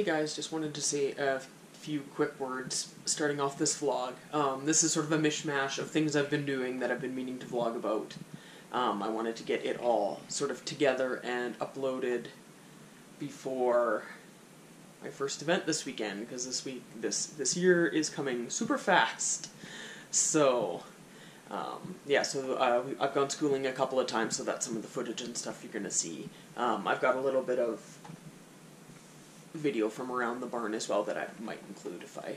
Hey guys, just wanted to say a few quick words starting off this vlog. This is sort of a mishmash of things I've been doing that I've been meaning to vlog about. I wanted to get it all sort of together and uploaded before my first event this weekend, because this year is coming super fast. So, yeah, so I've gone schooling a couple of times, so that's some of the footage and stuff you're going to see. I've got a little bit of video from around the barn as well that I might include if I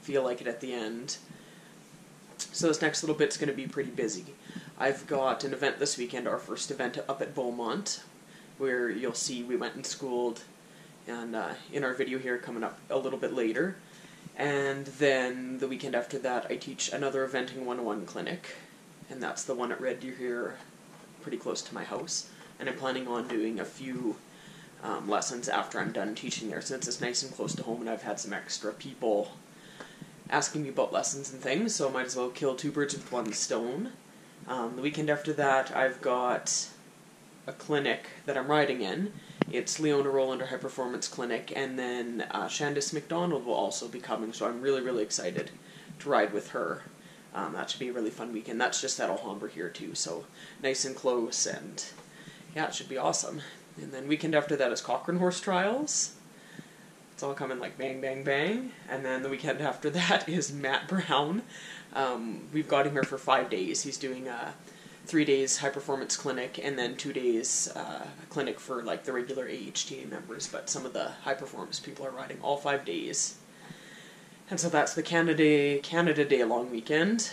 feel like it at the end. So this next little bit's going to be pretty busy. I've got an event this weekend, our first event up at Beaumont, where you'll see we went and schooled, and in our video here coming up a little bit later. And then the weekend after that I teach another eventing 101 clinic, and that's the one at Red Deer here, pretty close to my house. And I'm planning on doing a few lessons after I'm done teaching there, since it's nice and close to home and I've had some extra people asking me about lessons and things, so I might as well kill two birds with one stone. The weekend after that I've got a clinic that I'm riding in. It's Leona Rolander High Performance Clinic, and then Shandis McDonald will also be coming, so I'm really excited to ride with her. That should be a really fun weekend. That's just at Alhambra here too, so nice and close, and yeah, it should be awesome. And then weekend after that is Cochrane Horse Trials. It's all coming like bang, bang, bang. And then the weekend after that is Matt Brown. We've got him here for 5 days. He's doing 3 days high performance clinic, and then 2 days clinic for like the regular AHTA members, but some of the high performance people are riding all 5 days. And so that's the Canada Day long weekend.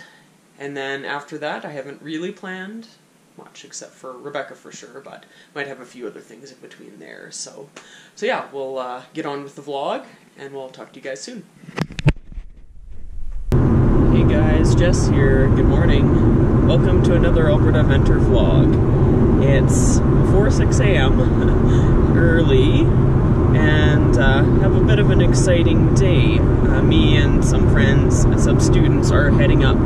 And then after that I haven't really planned much, except for Rebecca for sure, but might have a few other things in between there. So yeah, we'll get on with the vlog, and we'll talk to you guys soon. Hey guys, Jess here. Good morning. Welcome to another albertaeventer vlog. It's before 6 a.m. early, and have a bit of an exciting day. Me and some friends and some students are heading up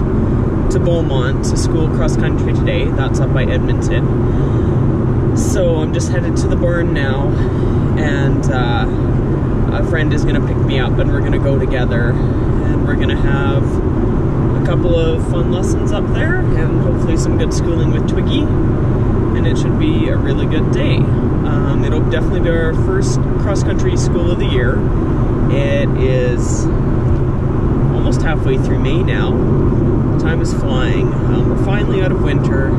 to Beaumont to school cross country today. That's up by Edmonton. So I'm just headed to the barn now, and a friend is going to pick me up, and we're going to go together, and we're going to have a couple of fun lessons up there, and hopefully some good schooling with Twiggy, and it should be a really good day. It'll definitely be our first cross country school of the year. It is almost halfway through May now. Time is flying. We're finally out of winter.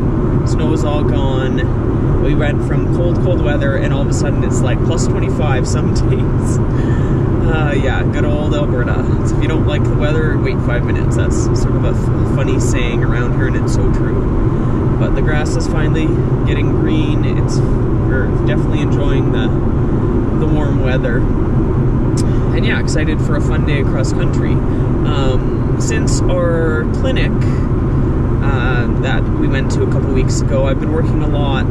Snow is all gone. We went from cold weather, and all of a sudden it's like plus 25 some days. Yeah, good old Alberta. So if you don't like the weather, wait 5 minutes. That's sort of a funny saying around here, and it's so true. But the grass is finally getting green. We're definitely enjoying the warm weather. And yeah, excited for a fun day across country. Since our clinic that we went to a couple weeks ago, I've been working a lot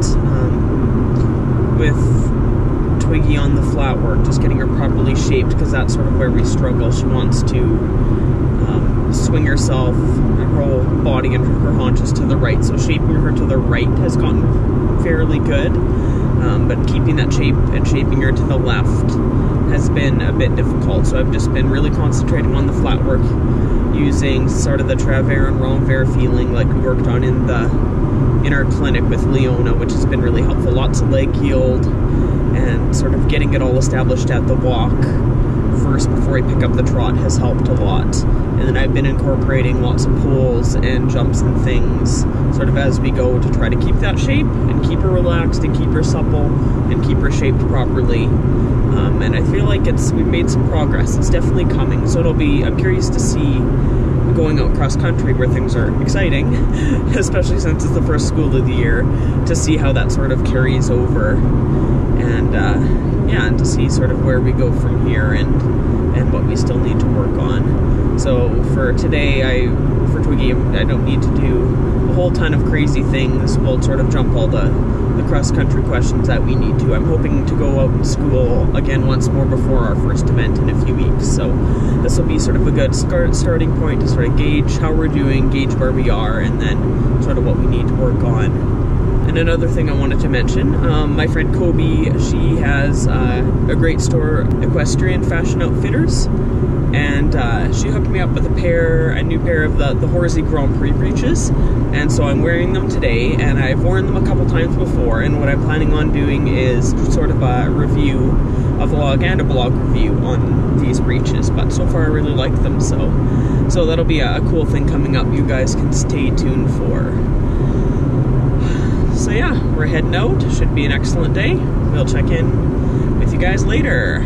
with Twiggy on the flat work, just getting her properly shaped, because that's sort of where we struggle. She wants to swing herself, her whole body and her haunches to the right, so shaping her to the right has gotten fairly good, but keeping that shape and shaping her to the left has been a bit difficult, so I've just been really concentrating on the flat work, using sort of the travers and renvers feeling like we worked on in our clinic with Leona, which has been really helpful. Lots of leg yield, and sort of getting it all established at the walk first before I pick up the trot has helped a lot. And then I've been incorporating lots of pulls and jumps and things sort of as we go to try to keep that shape and keep her relaxed and keep her supple and keep her shaped properly. And I feel like we've made some progress. It's definitely coming, so I'm curious to see going out cross country where things are exciting, especially since it's the first school of the year, to see how that sort of carries over, and yeah, and to see sort of where we go from here, and what we still need to work on. So for today, for Twiggy, I don't need to do a whole ton of crazy things. We'll sort of jump all the cross-country questions that we need to. I'm hoping to go out in school again once more before our first event in a few weeks, so this will be sort of a good starting point to sort of gauge how we're doing, gauge where we are, and then sort of what we need to work on. And another thing I wanted to mention, my friend Kobe, she has a great store, Equestrian Fashion Outfitters, and she hooked me up with a new pair of the Horsey Grand Prix breeches, and so I'm wearing them today, and I've worn them a couple times before, and what I'm planning on doing is sort of a review, a vlog and a blog review on these breeches, but so far I really like them, so that'll be a cool thing coming up you guys can stay tuned for. So yeah, we're heading out. Should be an excellent day. We'll check in with you guys later.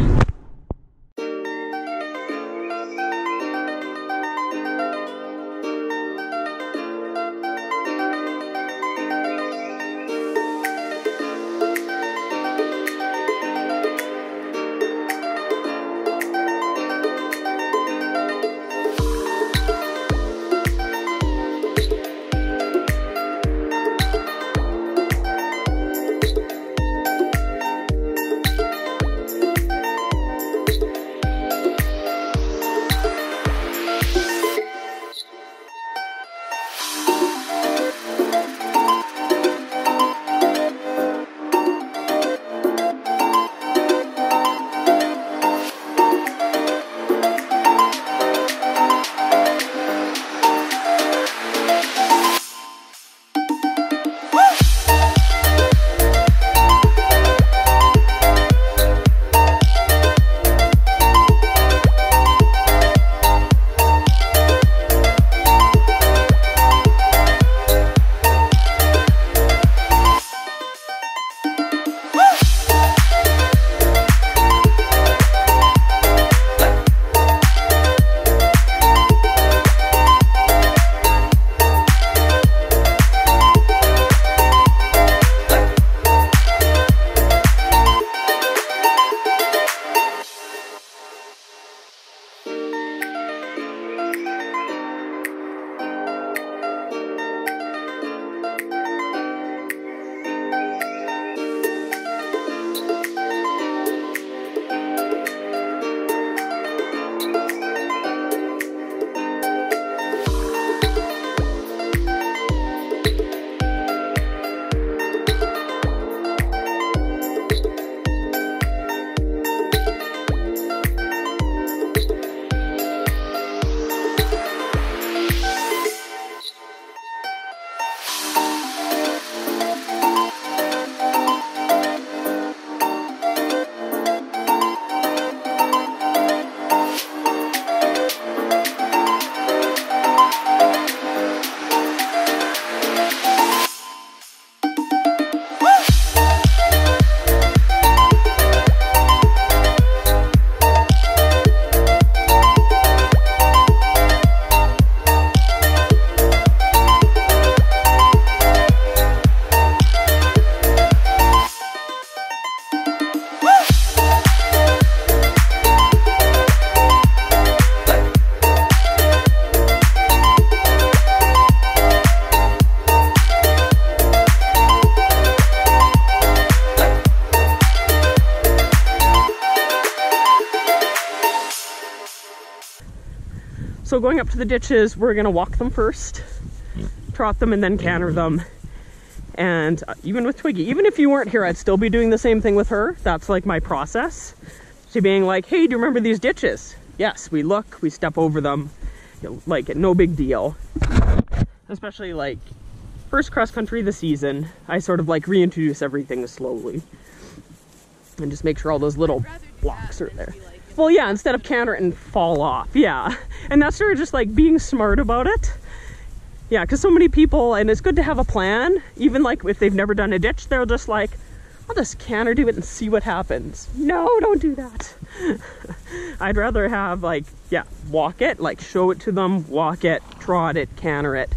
So going up to the ditches, we're gonna walk them first, trot them, and then canter them. And even with Twiggy, even if you weren't here, I'd still be doing the same thing with her. That's like my process. She being like, hey, do you remember these ditches? Yes, we look, we step over them, like no big deal. Especially like first cross country of the season, I sort of like reintroduce everything slowly and just make sure all those little blocks are there. Well, yeah, instead of canter it and fall off, yeah. And that's sort of just like being smart about it. Yeah, because so many people, and it's good to have a plan, even like if they've never done a ditch, they're just like, I'll just canter do it and see what happens. No, don't do that. I'd rather have like, yeah, walk it, like show it to them, walk it, trot it, canter it.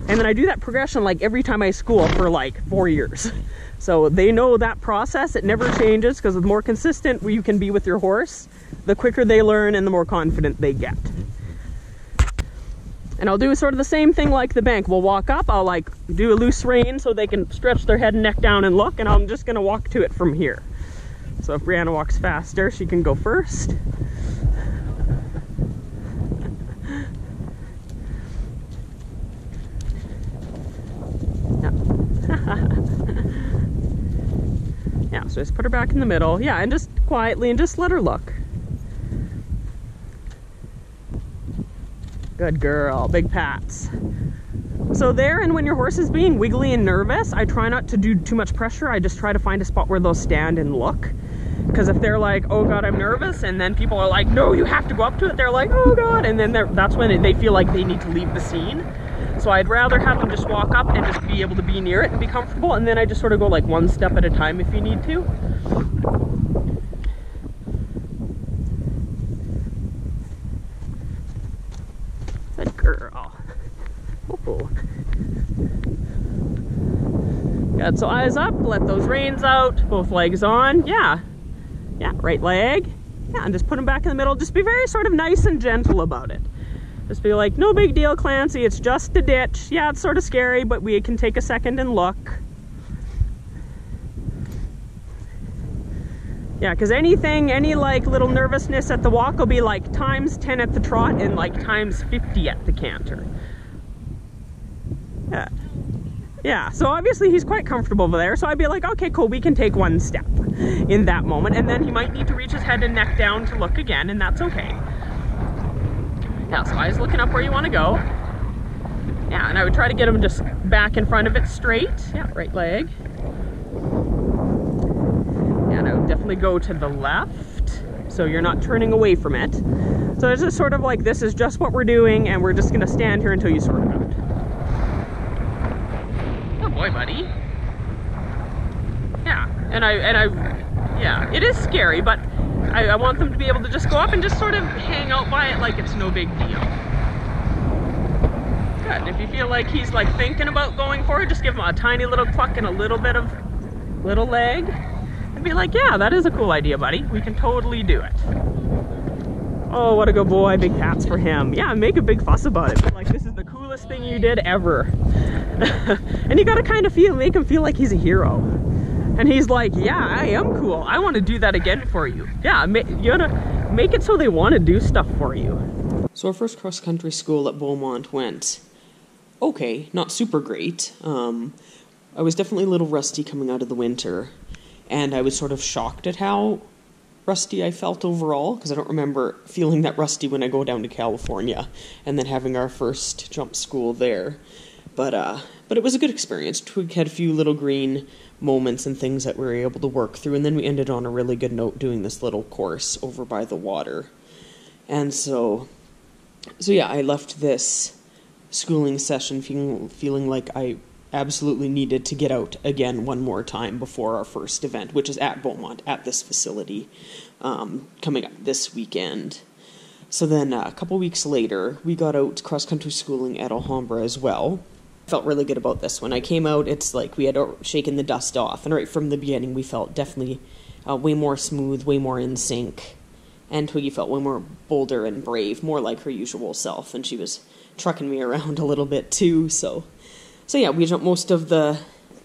And then I do that progression like every time I school for like 4 years. So they know that process, it never changes, because the more consistent you can be with your horse, the quicker they learn and the more confident they get. And I'll do sort of the same thing like the bank. We'll walk up, I'll like do a loose rein so they can stretch their head and neck down and look, and I'm just gonna walk to it from here. So if Brianna walks faster, she can go first. Yeah. Yeah, so just put her back in the middle. Yeah, and just quietly and just let her look. Good girl, big pats. So there, and when your horse is being wiggly and nervous, I try not to do too much pressure. I just try to find a spot where they'll stand and look. Because if they're like, oh God, I'm nervous, and then people are like, no, you have to go up to it, they're like, oh God, and then that's when they feel like they need to leave the scene. So I'd rather have them just walk up and just be able to be near it and be comfortable, and then I just sort of go like one step at a time if you need to. Good girl. Oh. Good, so eyes up, let those reins out, both legs on, yeah. Yeah, right leg. Yeah, and just put them back in the middle. Just be very sort of nice and gentle about it. Just be like, no big deal, Clancy, it's just a ditch. Yeah, it's sort of scary, but we can take a second and look. Yeah, because any like little nervousness at the walk will be like times 10 at the trot and like times 50 at the canter. Yeah. Yeah, so obviously he's quite comfortable over there, so I'd be like, okay, cool, we can take one step in that moment, and then he might need to reach his head and neck down to look again, and that's okay. Yeah, so eyes looking up where you want to go. Yeah, and I would try to get him just back in front of it straight. Yeah, right leg. Yeah, and I would definitely go to the left, so you're not turning away from it. So it's just sort of like, this is just what we're doing, and we're just going to stand here until you sort it out. Boy, buddy. Yeah, and I yeah, it is scary, but I want them to be able to just go up and just sort of hang out by it like it's no big deal. Good, and if you feel like he's like thinking about going for it, just give him a tiny little cluck and a little bit of little leg, and be like, yeah, that is a cool idea, buddy. We can totally do it. Oh, what a good boy, big pats for him. Yeah, make a big fuss about it. Like, this is the coolest thing you did ever. And you gotta kind of make him feel like he's a hero. And he's like, yeah, I am cool. I want to do that again for you. Yeah, you gotta make it so they want to do stuff for you. So our first cross-country school at Beaumont went okay, not super great. I was definitely a little rusty coming out of the winter, and I was sort of shocked at how rusty I felt overall, because I don't remember feeling that rusty when I go down to California and then having our first jump school there. But it was a good experience. Twig had a few little green moments and things that we were able to work through, and then we ended on a really good note doing this little course over by the water. And so yeah, I left this schooling session feeling like I absolutely needed to get out again one more time before our first event, which is at Beaumont, at this facility, coming up this weekend. So then a couple weeks later, we got out cross-country schooling at Alhambra as well. Felt really good about this one. I came out, it's like we had shaken the dust off, and right from the beginning we felt definitely way more smooth, way more in sync, and Twiggy felt way more bolder and brave, more like her usual self, and she was trucking me around a little bit too, so yeah, we jumped most of the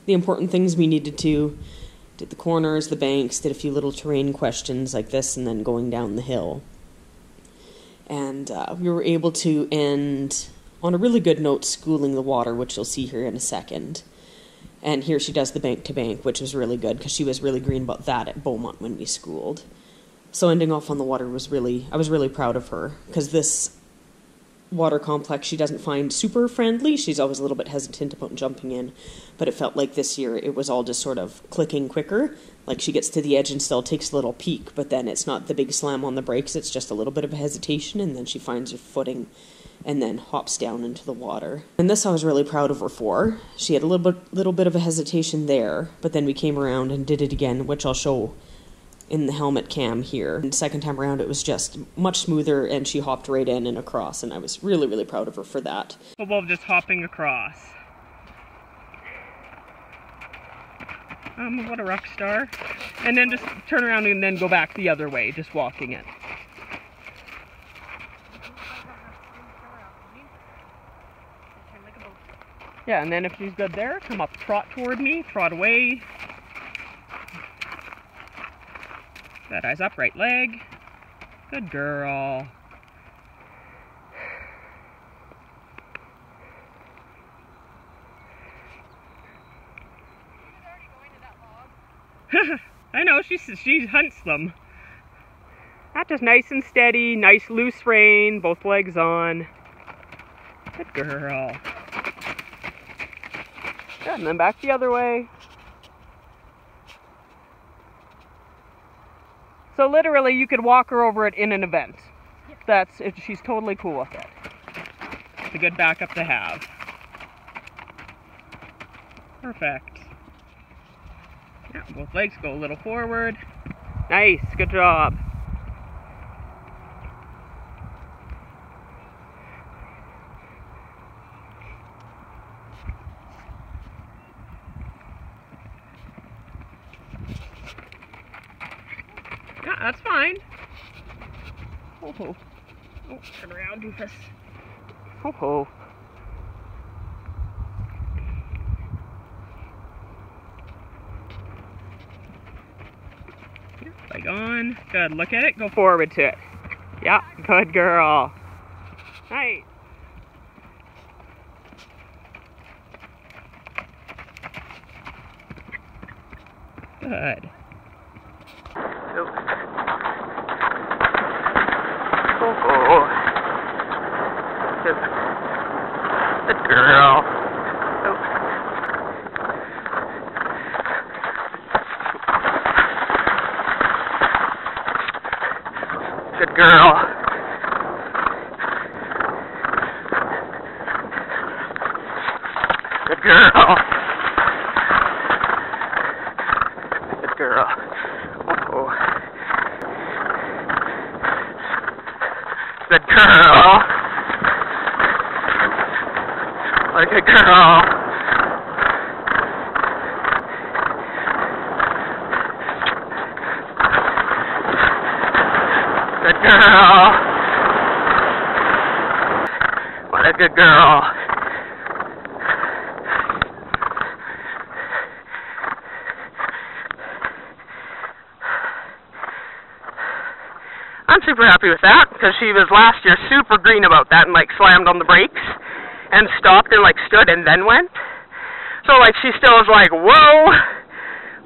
important things we needed to, did the corners, the banks, did a few little terrain questions like this, and then going down the hill. And we were able to end on a really good note schooling the water, which you'll see here in a second. And here she does the bank to bank, which was really good because she was really green about that at Beaumont when we schooled. So ending off on the water was I was really proud of her, because this water complex she doesn't find super friendly. She's always a little bit hesitant about jumping in, but it felt like this year it was all just sort of clicking quicker. Like she gets to the edge and still takes a little peek, but then it's not the big slam on the brakes, it's just a little bit of a hesitation, and then she finds her footing and then hops down into the water. And this I was really proud of her for. She had a little bit of a hesitation there, but then we came around and did it again, which I'll show in the helmet cam here. And the second time around it was just much smoother, and she hopped right in and across, and I was really, really proud of her for that. Capable of just hopping across. What a rock star. And then just turn around and then go back the other way, just walking it. Yeah, and then if she's good there, come up, trot toward me, trot away. That eyes up, right leg. Good girl. I know, she hunts them. That is nice and steady, nice loose rein, both legs on. Good girl. Good, and then back the other way. So literally, you could walk her over it in an event. She's totally cool with it. It's a good backup to have. Perfect. Yeah, both legs go a little forward. Nice, good job. Yeah, that's fine. Oh ho. Oh, turn around, doofus. Oh ho. Leg on. Good. Look at it. Go forward to it. Yeah. Good girl. Nice. Good. Oh. Good girl. Good girl. Good girl. Good girl. Oh. Good girl. Like a girl. Good girl. What a good girl. I'm super happy with that, because she was last year super green about that and like slammed on the brakes and stopped and like stood and then went. So like she still was like, whoa,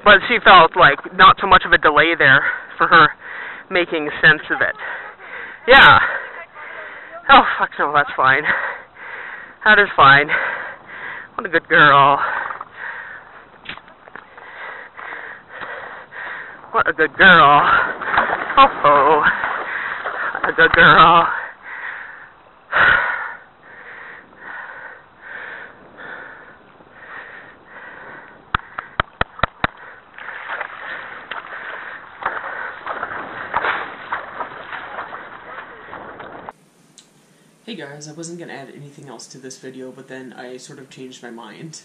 but she felt like not so much of a delay there for her making sense of it. Yeah. Oh, fuck no, that's fine. That is fine. What a good girl. What a good girl. Oh, what a good girl. Hey guys, I wasn't going to add anything else to this video, but then I sort of changed my mind.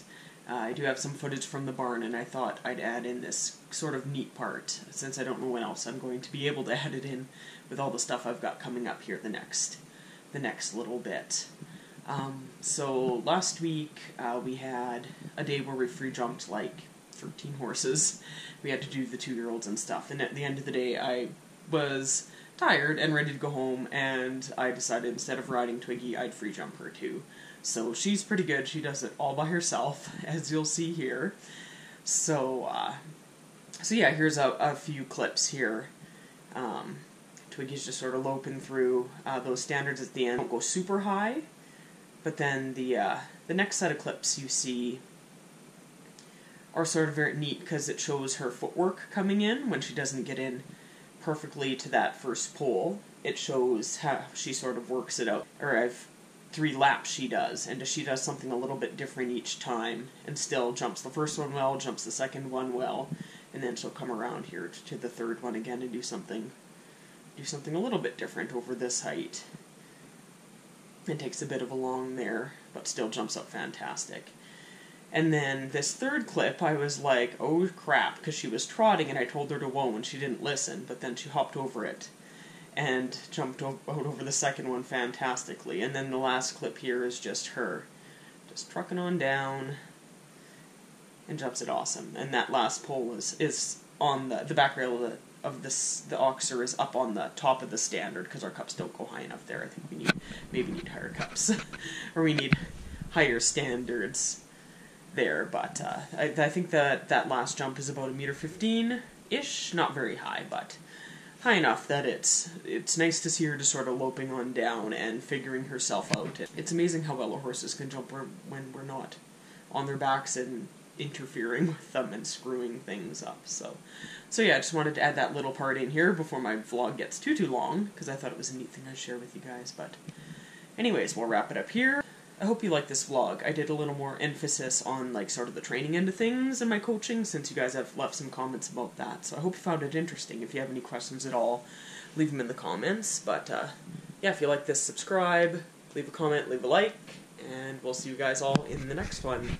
I do have some footage from the barn, and I thought I'd add in this sort of neat part, since I don't know when else I'm going to be able to add it in with all the stuff I've got coming up here the next little bit. So last week we had a day where we free jumped like 13 horses. We had to do the 2-year-olds and stuff, and at the end of the day I was tired and ready to go home, and I decided instead of riding Twiggy, I'd free jump her too. So she's pretty good. She does it all by herself, as you'll see here. So yeah, here's a few clips here. Twiggy's just sort of loping through those standards at the end. Don't go super high, but then the next set of clips you see are sort of very neat because it shows her footwork coming in when she doesn't get in perfectly to that first pole. It shows how she sort of works it out. Or I've 3 laps she does, and she does something a little bit different each time, and still jumps the first one well, jumps the second one well, and then she'll come around here to the third one again and do something a little bit different over this height. It takes a bit of a long there, but still jumps up fantastic. And then this third clip, I was like, oh crap, because she was trotting and I told her to whoa and she didn't listen, but then she hopped over it and jumped out over the second one fantastically. And then the last clip here is just her just trucking on down and jumps it awesome. And that last pole is on the back rail of the Oxer is up on the top of the standard because our cups don't go high enough there. I think we maybe need higher cups or we need higher standards there, but I think that last jump is about 1.15 meters, high-ish, not very high, but high enough that it's nice to see her just sort of loping on down and figuring herself out. It's amazing how well horses can jump when we're not on their backs and interfering with them and screwing things up. So yeah, I just wanted to add that little part in here before my vlog gets too long, because I thought it was a neat thing I'd share with you guys. But anyways, we'll wrap it up here. I hope you like this vlog. I did a little more emphasis on like sort of the training end of things and my coaching, since you guys have left some comments about that. So I hope you found it interesting. If you have any questions at all, leave them in the comments. But yeah, if you like this, subscribe, leave a comment, leave a like, and we'll see you guys all in the next one.